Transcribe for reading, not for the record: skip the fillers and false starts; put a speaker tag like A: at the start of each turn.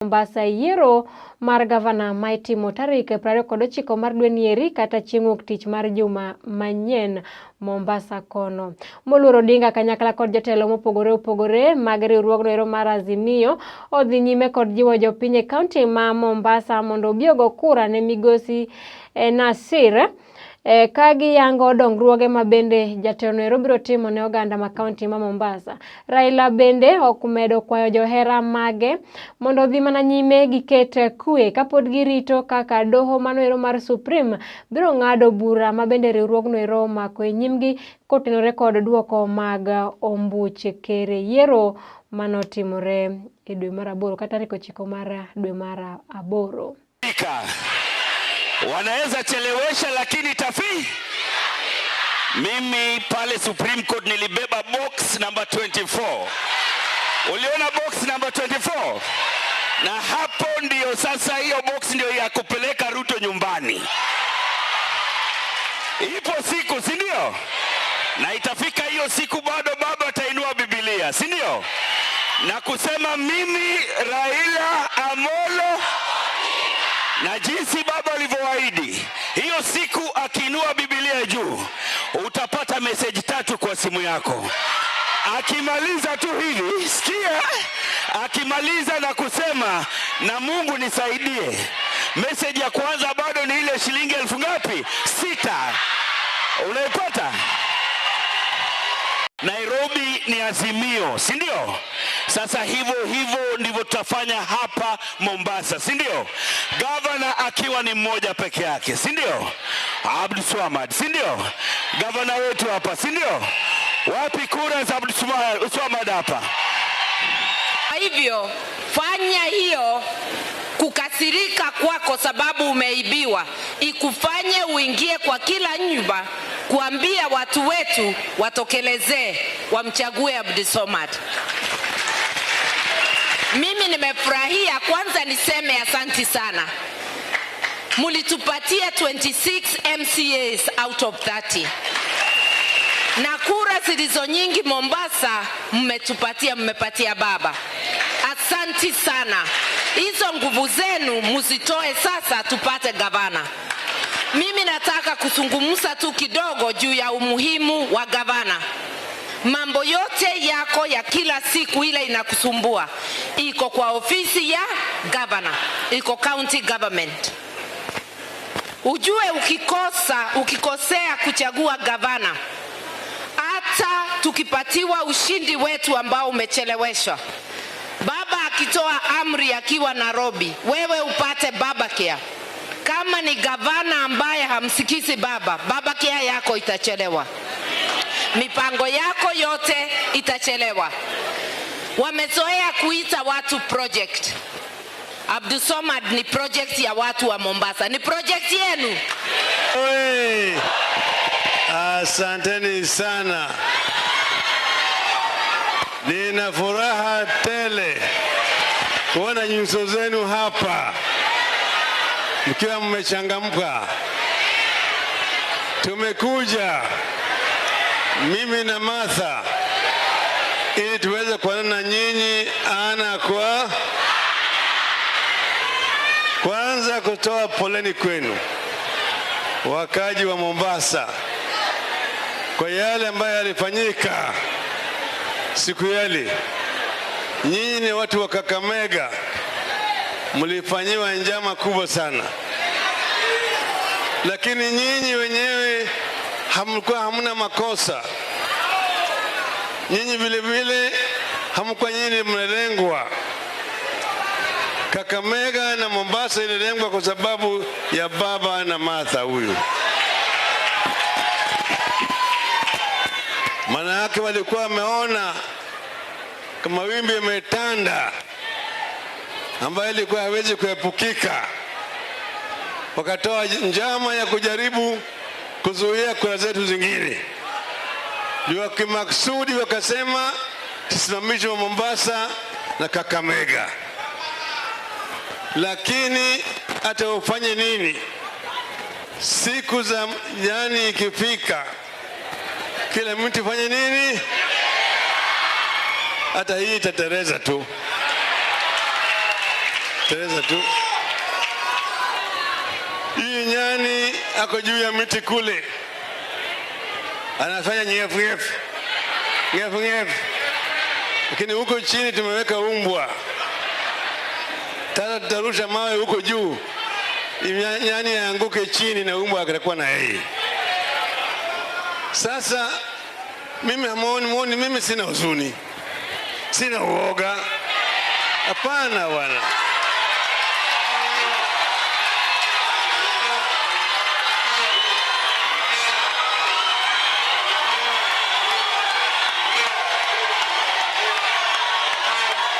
A: Mombasa yiero mar gavana ma itimo tarik 29 mar dwe nieri kata chieng' wuok tich mar juma manyien Mombasa kono. Moluor Odinga kanyakla kod jotelo mopogore opogore mag riwruogno mar Azimio odhi nyime kod jiwo jopiny e kaunti ma Mombasa mondo obiogo kura ne Migosi Nassir kagi yango dongruoge ma bende jatelo biro timo ne oganda ma kaunti ma Mombasa. Raila bende okumedo kwayo johera mage mondo dhi mana nyime giket kue kapod girito kaka doho manoero mar Supreme biro ng'ado bura ma bende riwruogno mako e nyimgi kotenore kod duoko mag ombuche kere yiero manotimore e dwe mar 8 kata 9 mar dwe mar 8.
B: Wanaweza chelewesha lakini mimi pale Supreme Court nilibeba box number 24. Uliona box number 24? Na hapo ndio sasa hiyo box ndio ya kupeleka Ruto nyumbani. Ipo siku, si ndio? Na itafika hiyo siku bado baba atainua Biblia, si ndio? Na kusema mimi Raila Amolo na jinsi baba alivyoahidi, hiyo siku akiinua Biblia juu, utapata message 3 kwa simu yako. Akimaliza tu hivi, sikia, akimaliza na kusema na Mungu nisaidie. Message ya kwanza bado ni ile shilingi 1000 ngapi? 6. Unaipata? Nairobi ni Azimio, si ndio? Sasa hivyo ndivyo tutafanya hapa Mombasa, si ndio? Gavana akiwa ni mmoja peke yake, si ndio? Abulswamad, si ndio? Gavana wetu hapa, si ndio? Wapi kura za Abulswamad hapa?
C: Hivyo fanya hiyo kukasirika kwako sababu umeibiwa ikufanye uingie kwa kila nyumba kuambia watu wetu watokelezee wamchague Abulswamad. Mimi nimefurahia, kwanza niseme asanti sana. Mulitupatia 26 MCAs out of 30. Na kura zilizo nyingi Mombasa mmepatia baba. Asanti sana. Hizo nguvu zenu muzitoe sasa tupate gavana. Mimi nataka kuzungumza tu kidogo juu ya umuhimu wa gavana. Mambo yote yako ya kila siku ile inakusumbua iko kwa ofisi ya governor, iko county government. Ujue ukikosea kuchagua gavana, hata tukipatiwa ushindi wetu ambao umecheleweshwa, baba akitoa amri akiwa Nairobi, wewe upate babacare. Kama ni gavana ambaye hamsikizi babacare yako itachelewa. Mipango yako yote itachelewa. Wamezoea kuita watu project. Abulswamad ni project ya watu wa Mombasa. Ni project yenu.
D: Oi! Asanteni sana. Nina furaha tele kuona nyuso zenu hapa mkiwa mmechangamka. Tumekuja mimi na Martha ili tuweze kuonana na nyinyi ana kwa kwanza kutoa poleni kwenu wakaji wa Mombasa kwa yale ambayo yalifanyika siku yale. Nyinyi ni watu wa Kakamega, mlifanyiwa njama kubwa sana, lakini nyinyi wenyewe hamna makosa. Nyinyi vile hamkuwa nyinyi mnalengwa. Kakamega na Mombasa ililengwa kwa sababu ya baba na Martha huyu. Maana yake walikuwa wameona kama wimbi imetanda ambayo ilikuwa hawezi kuepukika. Wakatoa njama ya kujaribu kuzuia kura zetu zingine. Ndio kimaksudi wakasema tusimamishe Mombasa na Kakamega. Lakini hata ufanye nini, siku za yani ikifika, kila mtu fanye nini, hata hii itatereza tu. Tereza tu. Hii nyani ako juu ya miti kule, anafanya nyefu, lakini huko chini tumeweka umbwa. Tata tutarusha mawe huko juu, nyani aanguke chini na umbwa atakuwa na yeye. Sasa mimi muoni mimi sina huzuni, sina uoga. Hapana bwana.